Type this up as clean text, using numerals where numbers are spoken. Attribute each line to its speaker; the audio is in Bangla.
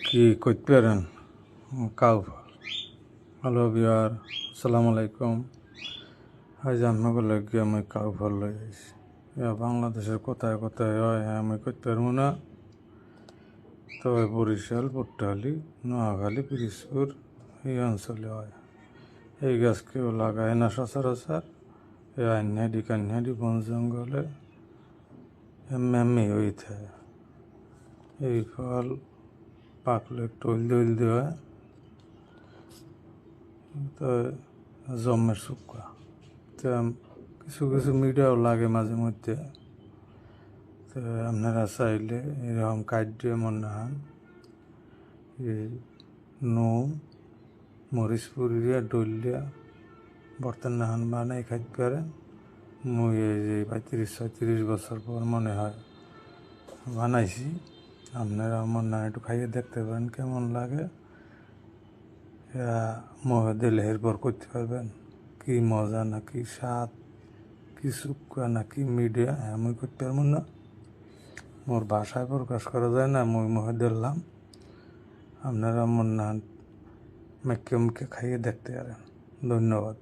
Speaker 1: কি করতে পারেন কাউ ফল। হ্যালো বিহার, আসসালামু আলাইকুম। আজ আমাকে লাগে আমি কাউ ফল লই আইছি। বাংলাদেশের কোথায় কোথায় হয় আমি করতে পারবো না, তবে বরিশাল, পটুয়াখালী, নোয়াখালী, পিরিজপুর এই অঞ্চলে হয়। এই গাছ কেউ লাগায় না সচরাচর। এই আন্যাডি কান্যাডি বন জঙ্গলে এমনি হইতে। এই ফল পাকলে একটু হলদে হলদে হয়, তো জমের শুকা। তো কিছু কিছু মিডিয়াও লাগে মাঝে মধ্যে। তো আপনারা চাইলে এরকম কাট্য মনে হন এই মরিচ পুরিয়া ডলিয়া বর্তমান নাহান বানাই খাইতে পারেন। মুই এই যে 35-36 বছর পর মনে হয় বানাইছি। আপনারা মনে হয় একটু খাইয়ে দেখতে পারেন কেমন লাগে। মহে দিলে এরপর করতে পারবেন কি মজা, না কি স্বাদ, কি শুক্কা, না কি মিডিয়া আমি করতে পারবো না। মোর ভাষায় প্রকাশ করা যায় না। মুই মহে দিলাম, আপনারা মনে হয় মেখে মুখে খাইয়ে দেখতে পারেন। ধন্যবাদ।